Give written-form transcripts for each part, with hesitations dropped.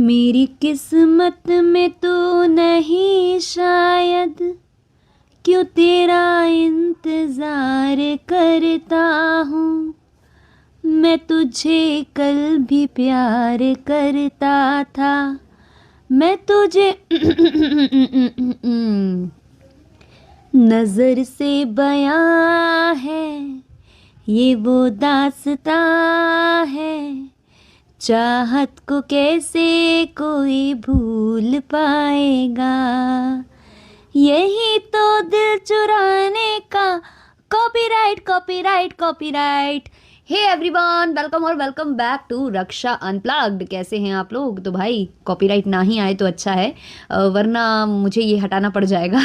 मेरी किस्मत में तो नहीं शायद, क्यों तेरा इंतज़ार करता हूँ। मैं तुझे कल भी प्यार करता था, मैं तुझे नज़र से बयां है ये वो दास्तां है। चाहत को कैसे कोई भूल पाएगा, यही तो दिल चुराने का copyright copyright copyright. Hey everyone, welcome और welcome back to Raksha unplugged. कैसे हैं आप लोग? तो भाई कॉपीराइट ना ही आए तो अच्छा है, वरना मुझे ये हटाना पड़ जाएगा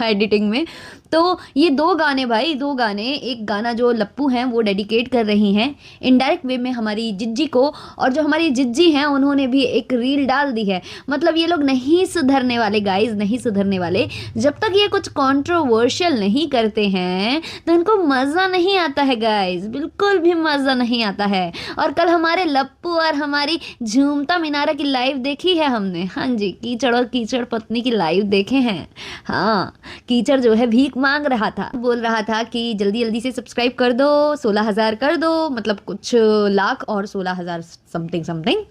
एडिटिंग में। तो ये दो गाने भाई, दो गाने, एक गाना जो लप्पू हैं वो डेडिकेट कर रही हैं इनडायरेक्ट वे में हमारी जिज्जी को, और जो हमारी जिज्जी हैं उन्होंने भी एक रील डाल दी है। मतलब ये लोग नहीं सुधरने वाले गाइज, नहीं सुधरने वाले। जब तक ये कुछ कंट्रोवर्शियल नहीं करते हैं तो इनको मज़ा नहीं आता है गाइज, बिल्कुल भी मज़ा नहीं आता है। और कल हमारे लप्पू और हमारी झूमता मीनारा की लाइव देखी है हमने। हाँ जी, कीचड़ और कीचड़ पत्नी की लाइव देखे हैं। हाँ, कीचड़ जो है भीख मांग रहा था, बोल रहा था कि जल्दी जल्दी से सब्सक्राइब कर दो, 16,000 कर दो, मतलब कुछ लाख और 16,000 समथिंग समथिंग।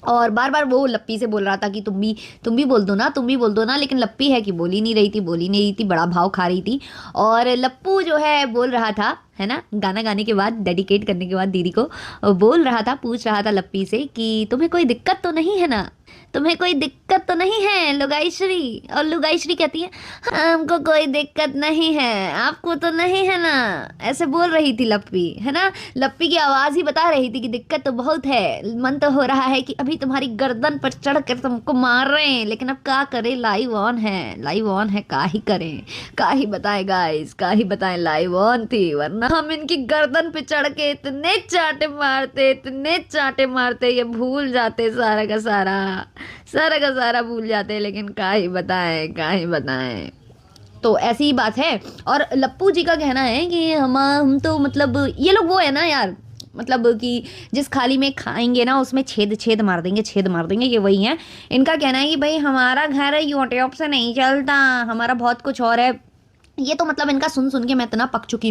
और बार बार वो लप्पी से बोल रहा था कि तुम भी बोल दो ना, तुम भी बोल दो ना। लेकिन लप्पी है कि बोल ही नहीं रही थी, बड़ा भाव खा रही थी। और लप्पू जो है बोल रहा था, है ना, गाना गाने के बाद, डेडिकेट करने के बाद दीदी को बोल रहा था, पूछ रहा था लप्पी से कि तुम्हें कोई दिक्कत तो नहीं है ना, तुम्हें कोई दिक्कत तो नहीं है लुगाईश्री। और लुगाईश्री कहती है हमको कोई दिक्कत नहीं है, आपको तो नहीं है ना, ऐसे बोल रही थी लप्पी, है ना। लप्पी की आवाज़ ही बता रही थी कि दिक्कत तो बहुत है, मन तो हो रहा है कि अभी तुम्हारी गर्दन पर चढ़ कर तुमको मार रहे हैं, लेकिन अब क्या करें, लाइव ऑन है, लाइव ऑन है, का ही करें, का ही बताएं गाइस, का ही बताएं, लाइव ऑन थी। वरना हम इनकी गर्दन पे चढ़ के इतने चाटे मारते, इतने चाटे मारते, ये भूल जाते सारा का सारा भूल जाते हैं। लेकिन का ही बताएं, का ही बताएं। तो ऐसी ही बात है। और लप्पू जी का कहना है कि हम तो मतलब ये लोग वो है ना यार, मतलब कि जिस खाली में खाएंगे ना उसमें छेद छेद मार देंगे, छेद मार देंगे, ये वही है। इनका कहना है कि भाई हमारा घर यूट्यूब से नहीं चलता, हमारा बहुत कुछ और है। ये तो मतलब इनका सुन सुन के मैं इतना पक चुकी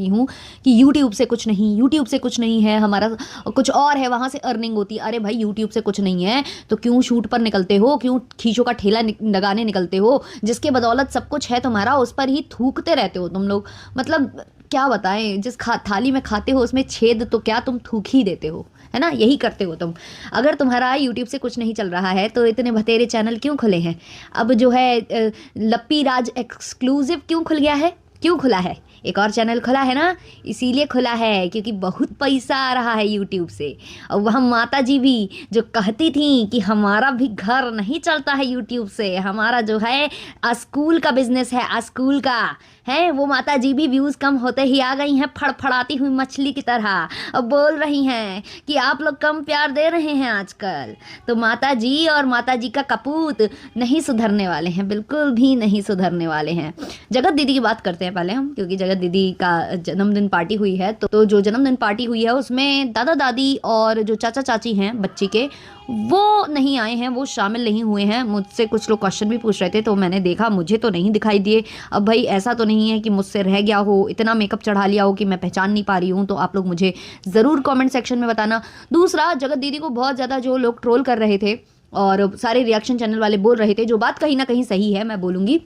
हूँ कि यूट्यूब से कुछ नहीं, यूट्यूब से कुछ नहीं है, हमारा कुछ और है, वहाँ से अर्निंग होती है। अरे भाई यूट्यूब से कुछ नहीं है तो क्यों शूट पर निकलते हो, क्यों खींचों का ठेला लगाने निकलते हो, जिसके बदौलत सब कुछ है तुम्हारा उस पर ही थूकते रहते हो तुम लोग। मतलब क्या बताएं, जिस थाली में खाते हो उसमें छेद तो क्या तुम थूक ही देते हो, है ना, यही करते हो तुम। अगर तुम्हारा यूट्यूब से कुछ नहीं चल रहा है तो इतने बतेरे चैनल क्यों खुले हैं? अब जो है लप्पी राज एक्सक्लूसिव क्यों खुल गया है, क्यों खुला है? एक और चैनल खुला है ना, इसीलिए खुला है क्योंकि बहुत पैसा आ रहा है यूट्यूब से। और वह माता जी भी जो कहती थी कि हमारा भी घर नहीं चलता है यूट्यूब से, हमारा जो है स्कूल का बिजनेस है, स्कूल का है, वो माता जी भी व्यूज़ कम होते ही आ गई हैं फड़फड़ाती हुई मछली की तरह। अब बोल रही हैं कि आप लोग कम प्यार दे रहे हैं आजकल। तो माता जी और माता जी का कपूत नहीं सुधरने वाले हैं, बिल्कुल भी नहीं सुधरने वाले हैं। जगत दीदी की बात करते हैं पहले हम, क्योंकि जगत दीदी का जन्मदिन पार्टी हुई है। तो जो जन्मदिन पार्टी हुई है उसमें दादा दादी और जो चाचा चाची हैं बच्ची के, वो नहीं आए हैं, वो शामिल नहीं हुए हैं। मुझसे कुछ लोग क्वेश्चन भी पूछ रहे थे तो मैंने देखा, मुझे तो नहीं दिखाई दिए। अब भाई ऐसा तो नहीं है कि मुझसे रह गया हो, इतना मेकअप चढ़ा लिया हो कि मैं पहचान नहीं पा रही हूँ, तो आप लोग मुझे ज़रूर कमेंट सेक्शन में बताना। दूसरा, जगत दीदी को बहुत ज़्यादा जो लोग ट्रोल कर रहे थे और सारे रिएक्शन चैनल वाले बोल रहे थे, जो बात कहीं ना कहीं सही है, मैं बोलूँगी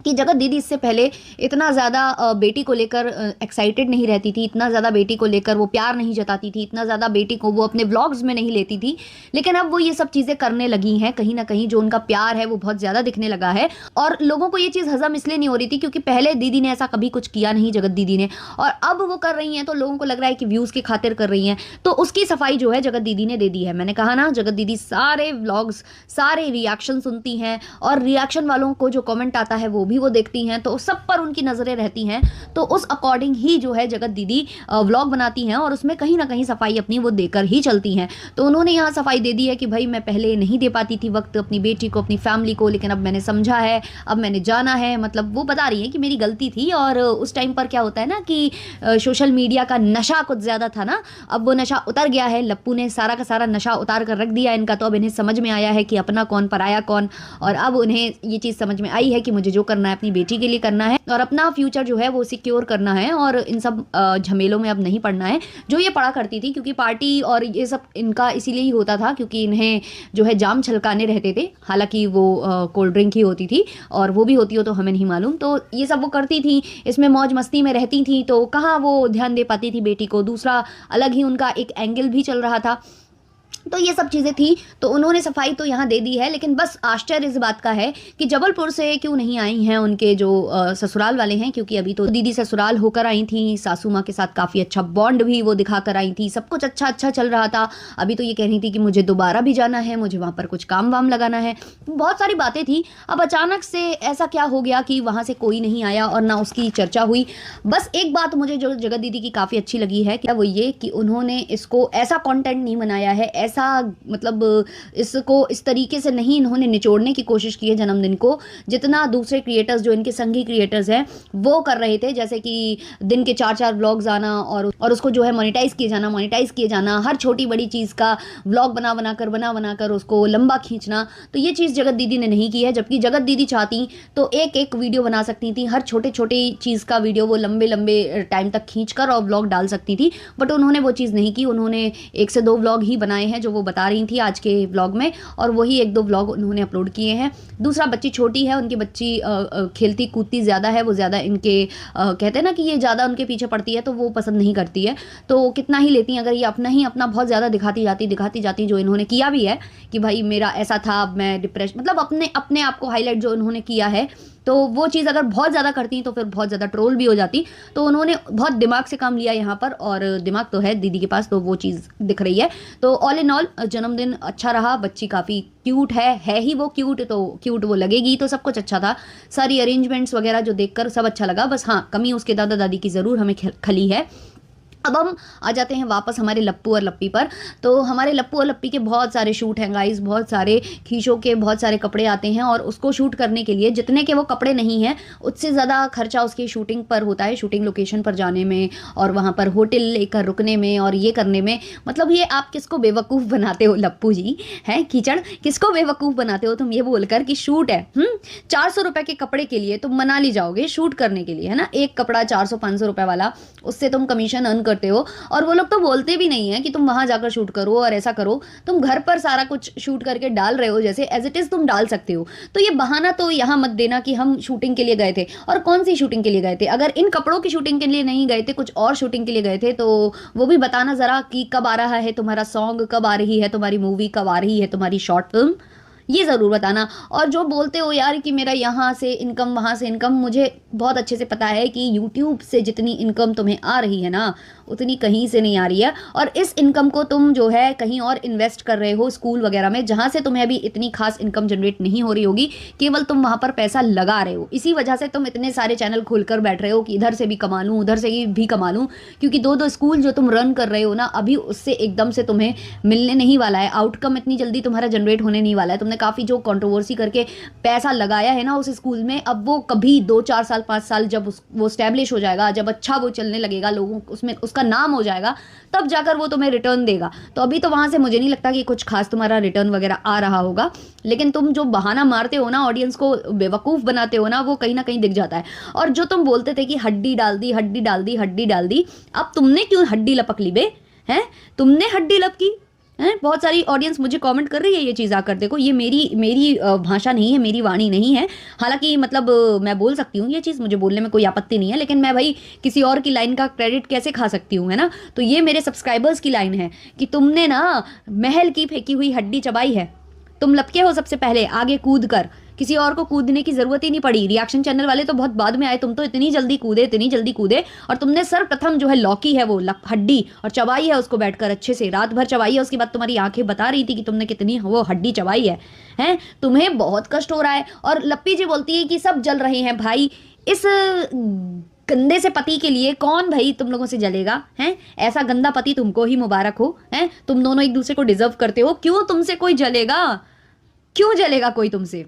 कि जगत दीदी इससे पहले इतना ज़्यादा बेटी को लेकर एक्साइटेड नहीं रहती थी, इतना ज़्यादा बेटी को लेकर वो प्यार नहीं जताती थी, इतना ज़्यादा बेटी को वो अपने व्लॉग्स में नहीं लेती थी। लेकिन अब वो ये सब चीज़ें करने लगी हैं, कहीं ना कहीं जो उनका प्यार है वो बहुत ज़्यादा दिखने लगा है। और लोगों को ये चीज़ हजम इसलिए नहीं हो रही थी क्योंकि पहले दीदी ने ऐसा कभी कुछ किया नहीं, जगत दीदी ने, और अब वो कर रही हैं तो लोगों को लग रहा है कि व्यूज़ की खातिर कर रही हैं। तो उसकी सफाई जो है जगत दीदी ने दे दी है। मैंने कहा ना, जगत दीदी सारे व्लॉग्स, सारे रिएक्शन सुनती हैं और रिएक्शन वालों को जो कमेंट आता है वो भी वो देखती हैं, तो सब पर उनकी नज़रें रहती हैं। तो उस अकॉर्डिंग ही जो है जगत दीदी व्लॉग बनाती हैं और उसमें कहीं ना कहीं सफाई अपनी वो देकर ही चलती हैं। तो उन्होंने यहाँ सफाई दे दी है कि भाई मैं पहले नहीं दे पाती थी वक्त अपनी बेटी को, अपनी फैमिली को, लेकिन अब मैंने समझा है, अब मैंने जाना है। मतलब वो बता रही है कि मेरी गलती थी, और उस टाइम पर क्या होता है ना कि सोशल मीडिया का नशा कुछ ज़्यादा था ना, अब वो नशा उतर गया है। लप्पू ने सारा का सारा नशा उतार कर रख दिया इनका। तो अब इन्हें समझ में आया है कि अपना कौन पराया कौन, और अब उन्हें ये चीज़ समझ में आई है कि मुझे जो करना है अपनी बेटी के लिए करना है और अपना फ्यूचर जो है वो सिक्योर करना है, और इन सब झमेलों में अब नहीं पड़ना है जो ये पड़ा करती थी। क्योंकि पार्टी और ये सब इनका इसीलिए ही होता था क्योंकि इन्हें जो है जाम छलकाने रहते थे। हालांकि वो कोल्ड ड्रिंक ही होती थी, और वो भी होती हो तो हमें नहीं मालूम। तो ये सब वो करती थी, इसमें मौज मस्ती में रहती थी, तो कहाँ वो ध्यान दे पाती थी बेटी को। दूसरा अलग ही उनका एक एंगल भी चल रहा था। तो ये सब चीज़ें थी। तो उन्होंने सफाई तो यहाँ दे दी है, लेकिन बस आश्चर्य इस बात का है कि जबलपुर से क्यों नहीं आई हैं उनके जो ससुराल वाले हैं। क्योंकि अभी तो दीदी ससुराल होकर आई थी, सासू माँ के साथ काफ़ी अच्छा बॉन्ड भी वो दिखा कर आई थी, सब कुछ अच्छा अच्छा चल रहा था। अभी तो ये कह रही थी कि मुझे दोबारा भी जाना है, मुझे वहाँ पर कुछ काम वाम लगाना है, बहुत सारी बातें थी। अब अचानक से ऐसा क्या हो गया कि वहाँ से कोई नहीं आया और ना उसकी चर्चा हुई। बस एक बात मुझे जो जगत दीदी की काफ़ी अच्छी लगी है कि वो ये कि उन्होंने इसको ऐसा कंटेंट नहीं बनाया है, ऐसा मतलब इसको इस तरीके से नहीं इन्होंने निचोड़ने की कोशिश की है जन्मदिन को, जितना दूसरे क्रिएटर्स जो इनके संगी क्रिएटर्स हैं वो कर रहे थे। जैसे कि दिन के 4-4 व्लॉग्स आना और उसको जो है मोनेटाइज किए जाना, हर छोटी बड़ी चीज़ का व्लॉग बना बना कर उसको लंबा खींचना। तो ये चीज़ जगत दीदी ने नहीं की है। जबकि जगत दीदी चाहती तो एक एक वीडियो बना सकती थी, हर छोटे छोटे चीज़ का वीडियो वो लंबे लंबे टाइम तक खींच कर और व्लॉग डाल सकती थी, बट उन्होंने वो चीज़ नहीं की। उन्होंने 1 से 2 व्लॉग ही बनाए हैं जो वो बता रही थी आज के व्लॉग में, और वही 1-2 व्लॉग उन्होंने अपलोड किए हैं। दूसरा, बच्ची छोटी है, उनकी बच्ची खेलती कूदती ज़्यादा है, वो ज़्यादा इनके कहते हैं ना कि ये ज़्यादा उनके पीछे पड़ती है, तो वो पसंद नहीं करती है। तो कितना ही लेती हैं, अगर ये अपना बहुत ज़्यादा दिखाती जाती, जो इन्होंने किया भी है कि भाई मेरा ऐसा था, मैं डिप्रेशन, मतलब अपने आप को हाईलाइट जो उन्होंने किया है, तो वो चीज़ अगर बहुत ज़्यादा करती तो फिर बहुत ज़्यादा ट्रोल भी हो जाती। तो उन्होंने बहुत दिमाग से काम लिया यहाँ पर, और दिमाग तो है दीदी के पास, तो वो चीज़ दिख रही है। तो ऑल इन ऑल जन्मदिन अच्छा रहा, बच्ची काफ़ी क्यूट है ही वो क्यूट, तो क्यूट वो लगेगी, तो सब कुछ अच्छा था। सारी अरेंजमेंट्स वगैरह जो देखकर सब अच्छा लगा। बस हाँ, कमी उसके दादा दादी की ज़रूर हमें खली है। अब हम आ जाते हैं वापस हमारे लप्पू और लप्पी पर। तो हमारे लप्पू और लप्पी के बहुत सारे शूट हैं गाइस, बहुत सारे खींचों के बहुत सारे कपड़े आते हैं, और उसको शूट करने के लिए जितने के वो कपड़े नहीं हैं उससे ज़्यादा खर्चा उसकी शूटिंग पर होता है, शूटिंग लोकेशन पर जाने में और वहाँ पर होटल लेकर रुकने में और ये करने में। मतलब ये आप किसको बेवकूफ़ बनाते हो लप्पू जी, हैं कीचड़, किसको बेवकूफ़ बनाते हो तुम ये बोलकर कि शूट है 400 रुपये के कपड़े के लिए तुम मनाली जाओगे शूट करने के लिए, है ना, एक कपड़ा 400-500 रुपये वाला, उससे तुम कमीशन अर्न करते हो। और वो लोग तो बोलते भी नहीं है कि तुम वहां जाकर शूट करो और ऐसा करो, तुम घर पर सारा कुछ शूट करके डाल रहे हो, जैसे एज इट इज तुम डाल सकते हो। तो ये बहाना तो यहाँ मत देना कि हम शूटिंग के लिए गए थे। और कौन सी शूटिंग के लिए गए थे? अगर इन कपड़ों की शूटिंग के लिए नहीं गए थे, कुछ और शूटिंग के लिए गए थे, तो वो भी बताना जरा कि कब आ रहा है तुम्हारा सॉन्ग, कब आ रही है तुम्हारी मूवी, कब आ रही है तुम्हारी शॉर्ट फिल्म, ये ज़रूर बताना। और जो बोलते हो यार कि मेरा यहाँ से इनकम वहाँ से इनकम, मुझे बहुत अच्छे से पता है कि यूट्यूब से जितनी इनकम तुम्हें आ रही है ना उतनी कहीं से नहीं आ रही है, और इस इनकम को तुम जो है कहीं और इन्वेस्ट कर रहे हो स्कूल वगैरह में, जहाँ से तुम्हें अभी इतनी खास इनकम जनरेट नहीं हो रही होगी, केवल तुम वहाँ पर पैसा लगा रहे हो। इसी वजह से तुम इतने सारे चैनल खोलकर बैठ रहे हो कि इधर से भी कमा लूँ उधर से भी कमा लूँ, क्योंकि 2-2 स्कूल जो तुम रन कर रहे हो ना, अभी उससे एकदम से तुम्हें मिलने नहीं वाला है, आउटकम इतनी जल्दी तुम्हारा जनरेट होने नहीं वाला है। तुमने काफ़ी जो कंट्रोवर्सी करके पैसा लगाया है ना उस स्कूल में, अब वो कभी 2-4 साल 5 साल जब वो स्टैब्लिश हो जाएगा, जब अच्छा वो चलने लगेगा, लोगों उसमें उसका नाम हो जाएगा, तब जाकर वो तुम्हें रिटर्न देगा। तो अभी तो वहाँ से मुझे नहीं लगता कि कुछ खास तुम्हारा रिटर्न वगैरह आ रहा होगा, लेकिन तुम जो बहाना मारते हो ना, ऑडियंस को बेवकूफ़ बनाते हो ना, वो कहीं ना कहीं दिख जाता है। और जो तुम बोलते थे कि हड्डी डाल दी, अब तुमने क्यों हड्डी लपक ली बे, हैं? तुमने हड्डी लपकी हैं? बहुत सारी ऑडियंस मुझे कमेंट कर रही है ये चीज़ आकर, देखो ये मेरी भाषा नहीं है, मेरी वाणी नहीं है। हालांकि मतलब मैं बोल सकती हूँ ये चीज़, मुझे बोलने में कोई आपत्ति नहीं है, लेकिन मैं भाई किसी और की लाइन का क्रेडिट कैसे खा सकती हूँ, है ना। तो ये मेरे सब्सक्राइबर्स की लाइन है कि तुमने ना महल की फेंकी हुई हड्डी चबाई है, तुम लपके हो सबसे पहले आगे कूद कर किसी और को कूदने की जरूरत ही नहीं पड़ी। रिएक्शन चैनल वाले तो बहुत बाद में आए, तुम तो इतनी जल्दी कूदे और तुमने सर्वप्रथम जो है लौकी है वो हड्डी और चबाई है उसको बैठकर अच्छे से, रात भर चबाई है। उसके बाद तुम्हारी आंखें बता रही थी कि तुमने कितनी वो हड्डी चबाई है। हैं, तुम्हें बहुत कष्ट हो रहा है। और लप्पी जी बोलती है कि सब जल रहे हैं भाई, इस गंदे से पति के लिए कौन भाई तुम लोगों से जलेगा? हैं, ऐसा गंदा पति तुमको ही मुबारक हो। हैं, तुम दोनों एक दूसरे को डिजर्व करते हो। क्यों तुमसे कोई जलेगा? क्यों जलेगा कोई तुमसे?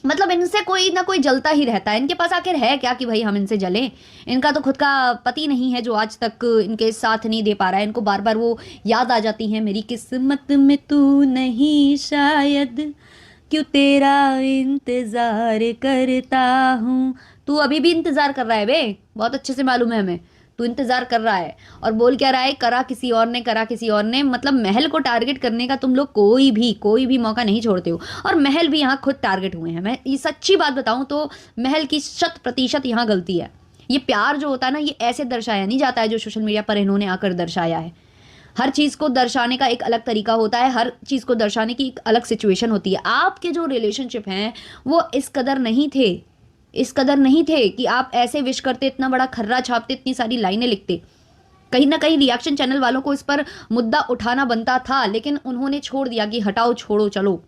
मतलब इनसे कोई ना कोई जलता ही रहता है। इनके पास आखिर है क्या कि भाई हम इनसे जलें? इनका तो खुद का पति नहीं है जो आज तक इनके साथ नहीं दे पा रहा है। इनको बार बार वो याद आ जाती है, मेरी किस्मत में तू नहीं शायद, क्यों तेरा इंतजार करता हूँ। तू अभी भी इंतजार कर रहा है बे, बहुत अच्छे से मालूम है हमें। तू इंतजार कर रहा है और बोल क्या रहा है, करा किसी और ने। मतलब महल को टारगेट करने का तुम लोग कोई भी मौका नहीं छोड़ते हो। और महल भी यहाँ खुद टारगेट हुए हैं। मैं ये सच्ची बात बताऊं तो महल की 100% यहाँ गलती है। ये प्यार जो होता है ना, ये ऐसे दर्शाया नहीं जाता है जो सोशल मीडिया पर इन्होंने आकर दर्शाया है। हर चीज़ को दर्शाने का एक अलग तरीका होता है, हर चीज़ को दर्शाने की एक अलग सिचुएशन होती है। आपके जो रिलेशनशिप हैं वो इस कदर नहीं थे कि आप ऐसे विश करते, इतना बड़ा खर्रा छापते, इतनी सारी लाइनें लिखते। कहीं ना कहीं रिएक्शन चैनल वालों को इस पर मुद्दा उठाना बनता था, लेकिन उन्होंने छोड़ दिया कि हटाओ, छोड़ो, चलो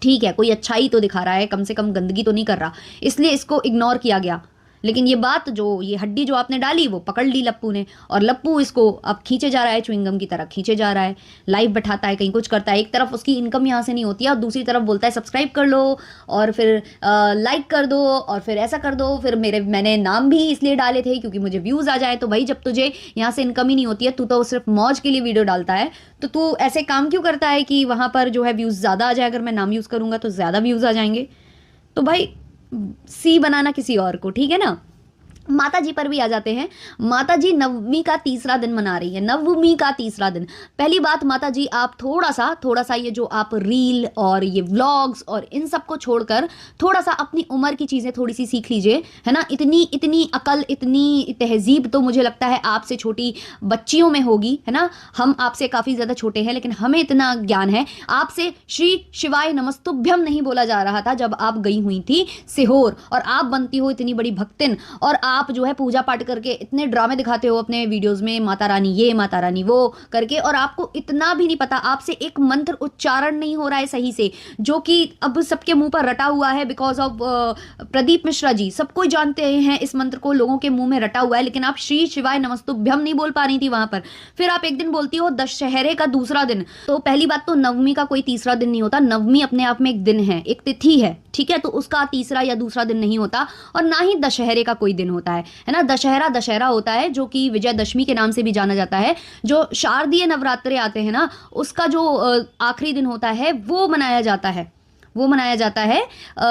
ठीक है, कोई अच्छाई तो दिखा रहा है, कम से कम गंदगी तो नहीं कर रहा, इसलिए इसको इग्नोर किया गया। लेकिन ये बात ये हड्डी जो आपने डाली वो पकड़ ली लप्पू ने, और लप्पू इसको अब खींचे जा रहा है, च्युइंगम की तरह खींचे जा रहा है। लाइव बैठाता है, कहीं कुछ करता है, एक तरफ उसकी इनकम यहाँ से नहीं होती है और दूसरी तरफ बोलता है सब्सक्राइब कर लो और फिर लाइक कर दो और फिर ऐसा कर दो, फिर मैंने नाम भी इसलिए डाले थे क्योंकि मुझे व्यूज़ आ जाए। तो भाई जब तुझे यहाँ से इनकम ही नहीं होती है, तू तो सिर्फ मौज के लिए वीडियो डालता है, तो तू ऐसे काम क्यों करता है कि वहाँ पर जो है व्यूज़ ज़्यादा आ जाए? अगर मैं नाम यूज़ करूँगा तो ज़्यादा व्यूज़ आ जाएंगे। तो भाई सी बनाना किसी और को, ठीक है ना। माता जी पर भी आ जाते हैं। माता जी नवमी का तीसरा दिन मना रही है, नवमी का तीसरा दिन। पहली बात, माता जी आप थोड़ा सा ये जो आप रील और ये व्लॉग्स और इन सब को छोड़कर थोड़ा सा अपनी उम्र की चीज़ें थोड़ी सी सीख लीजिए, है ना। इतनी अकल, इतनी तहजीब तो मुझे लगता है आपसे छोटी बच्चियों में होगी, है ना। हम आपसे काफ़ी ज़्यादा छोटे हैं, लेकिन हमें इतना ज्ञान है। आपसे श्री शिवाय नमस्तुभ्यम नहीं बोला जा रहा था जब आप गई हुई थी सीहोर, और आप बनती हो इतनी बड़ी भक्तिन, और आप जो है पूजा पाठ करके इतने ड्रामे दिखाते हो अपने वीडियोस में, माता रानी ये माता रानी वो करके, और आपको इतना भी नहीं पता, आपसे एक मंत्र उच्चारण नहीं हो रहा है सही से, जो कि अब सबके मुंह पर रटा हुआ है बिकॉज ऑफ प्रदीप मिश्रा जी। सब कोई जानते हैं इस मंत्र को, लोगों के मुंह में रटा हुआ है, लेकिन आप श्री शिवाय नमस्तुभ्यम नहीं बोल पा रही थी वहां पर। फिर आप एक दिन बोलती हो दशहरे का दूसरा दिन। तो पहली बात तो नवमी का कोई तीसरा दिन नहीं होता, नवमी अपने आप में एक दिन है, एक तिथि है, ठीक है। तो उसका तीसरा या दूसरा दिन नहीं होता, और ना ही दशहरे का कोई दिन होता है ना। दशहरा होता है जो कि विजयदशमी के नाम से भी जाना जाता है। जो शारदीय नवरात्रे आते हैं ना, उसका जो आखिरी दिन होता है वो मनाया जाता है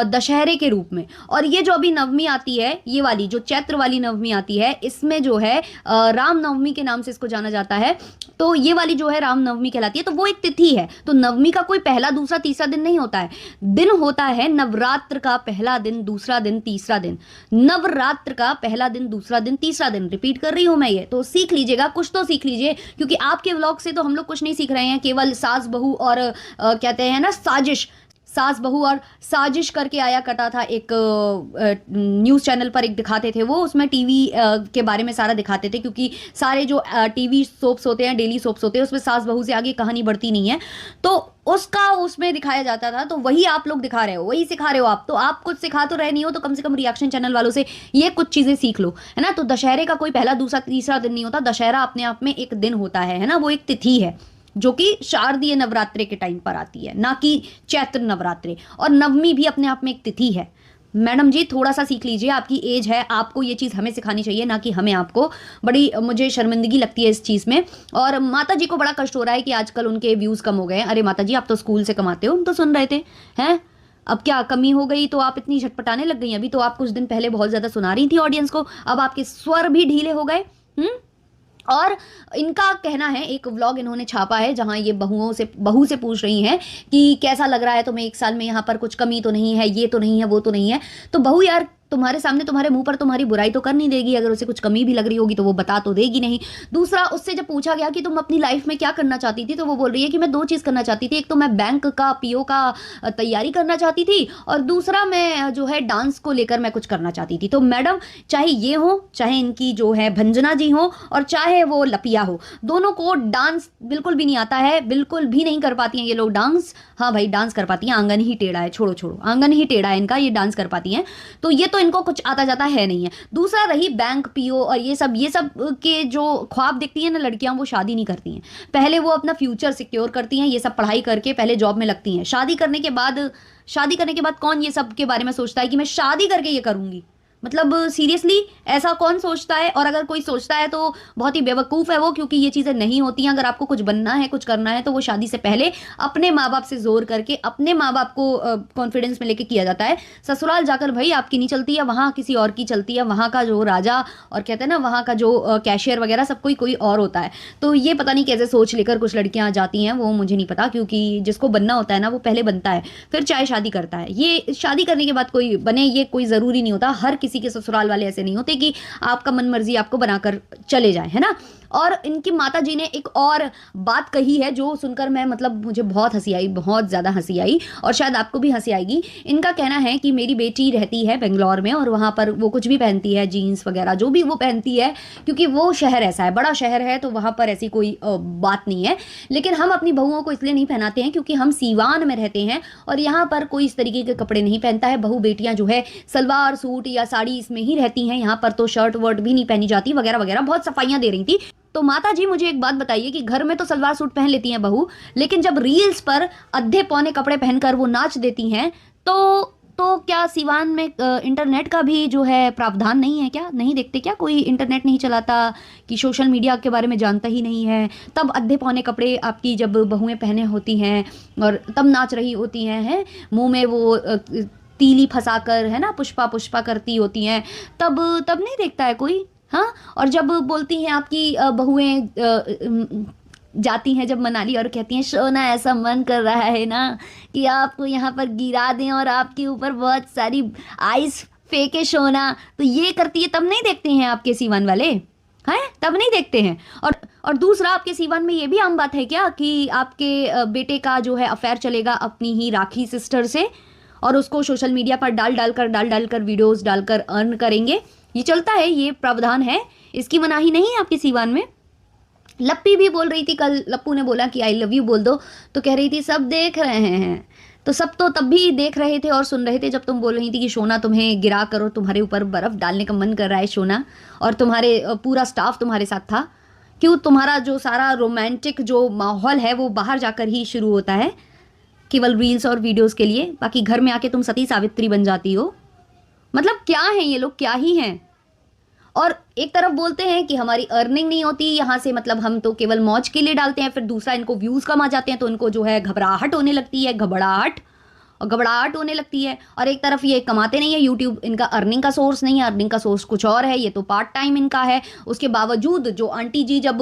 दशहरे के रूप में। और ये जो अभी नवमी आती है, ये वाली जो चैत्र वाली नवमी आती है, इसमें जो है राम नवमी के नाम से इसको जाना जाता है। तो ये वाली जो है राम नवमी कहलाती है, तो वो एक तिथि है। तो नवमी का कोई पहला दूसरा तीसरा दिन नहीं होता है, दिन होता है नवरात्र का पहला दिन, दूसरा दिन, तीसरा दिन। नवरात्र का पहला दिन, दूसरा दिन, तीसरा दिन, रिपीट कर रही हूं मैं ये, तो सीख लीजिएगा, कुछ तो सीख लीजिए, क्योंकि आपके व्लॉग से तो हम लोग कुछ नहीं सीख रहे हैं, केवल सास बहू और कहते हैं ना सास बहू और साजिश करके आया करता था एक न्यूज़ चैनल पर, एक दिखाते थे वो, उसमें टीवी के बारे में सारा दिखाते थे, क्योंकि सारे जो टीवी सोप्स होते हैं, डेली सोप्स होते हैं, उसमें सास बहू से आगे कहानी बढ़ती नहीं है, तो उसका उसमें दिखाया जाता था। तो वही आप लोग दिखा रहे हो, वही सिखा रहे हो आप। तो आप कुछ सिखा तो रहे नहीं हो, तो कम से कम रिएक्शन चैनल वालों से ये कुछ चीज़ें सीख लो, है ना। तो दशहरे का कोई पहला दूसरा तीसरा दिन नहीं होता, दशहरा अपने आप में एक दिन होता है ना, वो एक तिथि है जो कि शारदीय नवरात्रे के टाइम पर आती है, ना कि चैत्र नवरात्रे। और नवमी भी अपने आप में एक तिथि है। मैडम जी थोड़ा सा सीख लीजिए, आपकी एज है, आपको ये चीज़ हमें सिखानी चाहिए, ना कि हमें आपको। बड़ी मुझे शर्मिंदगी लगती है इस चीज़ में। और माता जी को बड़ा कष्ट हो रहा है कि आजकल उनके व्यूज़ कम हो गए हैं। अरे माता जी, आप तो स्कूल से कमाते हो, हम तो सुन रहे थे, हैं। अब क्या कमी हो गई तो आप इतनी झटपटाने लग गई? अभी तो आप कुछ दिन पहले बहुत ज़्यादा सुना रही थी ऑडियंस को, अब आपके स्वर भी ढीले हो गए। और इनका कहना है, एक व्लॉग इन्होंने छापा है जहां ये बहू से पूछ रही हैं कि कैसा लग रहा है तुम्हें, एक साल में यहाँ पर कुछ कमी तो नहीं है, ये तो नहीं है, वो तो नहीं है। तो बहू यार तुम्हारे सामने तुम्हारे मुंह पर तुम्हारी बुराई तो कर नहीं देगी, अगर उसे कुछ कमी भी लग रही होगी तो वो बता तो देगी नहीं। दूसरा, उससे जब पूछा गया कि तुम अपनी लाइफ में क्या करना चाहती थी, तो वो बोल रही है कि मैं 2 चीज़ करना चाहती थी, एक तो मैं बैंक का पीओ का तैयारी करना चाहती थी, और दूसरा मैं जो है डांस को लेकर मैं कुछ करना चाहती थी। तो मैडम, चाहे ये हो, चाहे इनकी जो है भंजना जी हो, और चाहे वो लपिया हो, दोनों को डांस बिल्कुल भी नहीं आता है, बिल्कुल भी नहीं कर पाती हैं ये लोग डांस। हाँ भाई, डांस कर पाती हैं, आंगन ही टेढ़ा है, छोड़ो छोड़ो, आंगन ही टेढ़ा है इनका, ये डांस कर पाती हैं। तो ये तो इनको कुछ आता जाता है नहीं है। दूसरा, रही बैंक पीओ और ये सब के जो ख्वाब देखती हैं ना लड़कियां, वो शादी नहीं करती हैं। पहले वो अपना फ्यूचर सिक्योर करती हैं, ये सब पढ़ाई करके पहले जॉब में लगती हैं। शादी करने के बाद कौन ये सब के बारे में सोचता है कि मैं शादी करके ये करूंगी? मतलब सीरियसली, ऐसा कौन सोचता है? और अगर कोई सोचता है तो बहुत ही बेवकूफ़ है वो, क्योंकि ये चीज़ें नहीं होती हैं। अगर आपको कुछ बनना है, कुछ करना है, तो वो शादी से पहले अपने माँ बाप से जोर करके, अपने माँ बाप को कॉन्फिडेंस में लेके किया जाता है। ससुराल जाकर भाई आपकी नहीं चलती है, वहाँ किसी और की चलती है। वहाँ का जो राजा, और कहते हैं ना, वहाँ का जो कैशियर वगैरह सब कोई और होता है। तो ये पता नहीं कैसे सोच लेकर कुछ लड़कियाँ जाती हैं, वो मुझे नहीं पता, क्योंकि जिसको बनना होता है ना, वो पहले बनता है, फिर चाहे शादी करता है। ये शादी करने के बाद कोई बने, ये कोई ज़रूरी नहीं होता। हर किसी के ससुराल वाले ऐसे नहीं होते कि आपका मन मर्जी आपको बनाकर चले जाए, है ना। और इनकी माता जी ने एक और बात कही है जो सुनकर मैं, मतलब मुझे बहुत हंसी आई, बहुत ज़्यादा हंसी आई, और शायद आपको भी हंसी आएगी। इनका कहना है कि मेरी बेटी रहती है बेंगलोर में, और वहाँ पर वो कुछ भी पहनती है, जीन्स वगैरह जो भी वो पहनती है, क्योंकि वो शहर ऐसा है, बड़ा शहर है, तो वहाँ पर ऐसी कोई बात नहीं है। लेकिन हम अपनी बहुओं को इसलिए नहीं पहनाते हैं क्योंकि हम सीवान में रहते हैं, और यहाँ पर कोई इस तरीके के कपड़े नहीं पहनता है। बहू बेटियाँ जो है सलवार सूट या साड़ी इसमें ही रहती हैं, यहाँ पर तो शर्ट वर्ट भी नहीं पहनी जाती, वगैरह वगैरह। बहुत सफाइयाँ दे रही थी। तो माता जी, मुझे एक बात बताइए कि घर में तो सलवार सूट पहन लेती हैं बहू, लेकिन जब रील्स पर अद्धे पौने कपड़े पहनकर वो नाच देती हैं, तो क्या सिवान में इंटरनेट का भी जो है प्रावधान नहीं है क्या? नहीं देखते क्या? कोई इंटरनेट नहीं चलाता कि सोशल मीडिया के बारे में जानता ही नहीं है? तब अद्धे पौने कपड़े आपकी जब बहुएं पहने होती हैं और तब नाच रही होती हैं, मुंह में वो तीली फंसाकर, है ना, पुष्पा पुष्पा करती होती हैं, तब नहीं देखता है कोई? हाँ, और जब बोलती हैं आपकी बहुएं जाती हैं जब मनाली और कहती हैं, सोना ऐसा मन कर रहा है ना कि आपको यहाँ पर गिरा दें और आपके ऊपर बहुत सारी आइस फेंके सोना, तो ये करती है, तब नहीं देखते हैं आपके सीवन वाले? हैं, तब नहीं देखते हैं। और दूसरा, आपके सीवन में ये भी आम बात है क्या कि आपके बेटे का जो है अफेयर चलेगा अपनी ही राखी सिस्टर से, और उसको सोशल मीडिया पर डाल डालकर वीडियोस डालकर अर्न करेंगे? ये चलता है, ये प्रावधान है, इसकी मनाही नहीं है आपके सीवान में। लप्पी भी बोल रही थी कल, लप्पू ने बोला कि आई लव यू बोल दो, तो कह रही थी सब देख रहे हैं। तो सब तो तब भी देख रहे थे और सुन रहे थे जब तुम बोल रही थी कि सोना तुम्हें गिरा करो, तुम्हारे ऊपर बर्फ डालने का मन कर रहा है सोना, और तुम्हारे पूरा स्टाफ तुम्हारे साथ था। क्यों? तुम्हारा जो सारा रोमांटिक जो माहौल है वो बाहर जाकर ही शुरू होता है, केवल रील्स और वीडियोस के लिए। बाकी घर में आके तुम सती सावित्री बन जाती हो। मतलब क्या है ये लोग, क्या ही हैं। और एक तरफ बोलते हैं कि हमारी अर्निंग नहीं होती यहाँ से, मतलब हम तो केवल मौज के लिए डालते हैं, फिर दूसरा इनको व्यूज़ कम आ जाते हैं तो इनको जो है घबराहट होने लगती है, घबराहट होने लगती है। और एक तरफ ये कमाते नहीं है, यूट्यूब इनका अर्निंग का सोर्स नहीं है, अर्निंग का सोर्स कुछ और है, ये तो पार्ट टाइम इनका है। उसके बावजूद जो आंटी जी, जब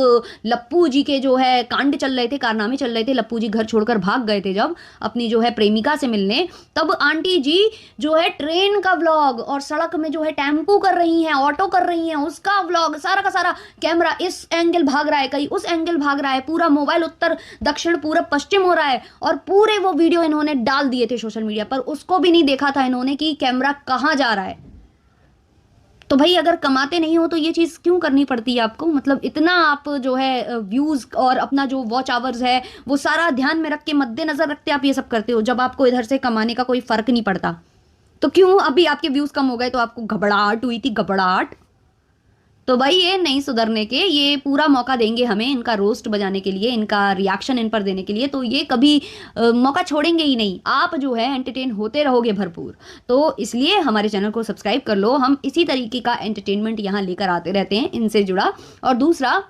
लप्पू जी के जो है कांड चल रहे थे, कारनामे चल रहे थे, लप्पू जी घर छोड़कर भाग गए थे जब अपनी जो है प्रेमिका से मिलने, तब आंटी जी जो है ट्रेन का व्लॉग और सड़क में जो है टेम्पू कर रही हैं, ऑटो कर रही हैं, उसका व्लॉग, सारा का सारा कैमरा इस एंगल भाग रहा है, कहीं उस एंगल भाग रहा है, पूरा मोबाइल उत्तर दक्षिण पूरब पश्चिम हो रहा है, और पूरे वो वीडियो इन्होंने डाल दिए थे सोशल मीडिया पर। उसको भी नहीं देखा था इन्होंने कि कैमरा कहां जा रहा है। तो भाई, अगर कमाते नहीं हो तो ये चीज क्यों करनी पड़ती है आपको? मतलब इतना आप जो है व्यूज और अपना जो वॉच आवर्स है वो सारा ध्यान में रख के, मद्देनजर रखते आप ये सब करते हो, जब आपको इधर से कमाने का कोई फर्क नहीं पड़ता। तो क्यों अभी आपके व्यूज कम हो गए तो आपको घबराहट हुई थी, घबराहट? तो भाई ये नहीं सुधरने के, ये पूरा मौका देंगे हमें इनका रोस्ट बजाने के लिए, इनका रिएक्शन इन पर देने के लिए, तो ये कभी मौका छोड़ेंगे ही नहीं। आप जो है एंटरटेन होते रहोगे भरपूर। तो इसलिए हमारे चैनल को सब्सक्राइब कर लो, हम इसी तरीके का एंटरटेनमेंट यहाँ लेकर आते रहते हैं इनसे जुड़ा। और दूसरा,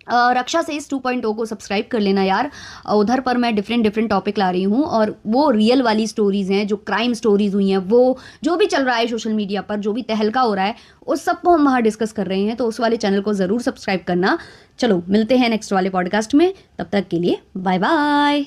रक्षा से इस 2.0 को सब्सक्राइब कर लेना यार। उधर पर मैं डिफरेंट टॉपिक ला रही हूँ, और वो रियल वाली स्टोरीज़ हैं, जो क्राइम स्टोरीज़ हुई हैं, वो जो भी चल रहा है सोशल मीडिया पर, जो भी तहलका हो रहा है, उस सब को हम वहाँ डिस्कस कर रहे हैं। तो उस वाले चैनल को ज़रूर सब्सक्राइब करना। चलो मिलते हैं नेक्स्ट वाले पॉडकास्ट में, तब तक के लिए बाय बाय।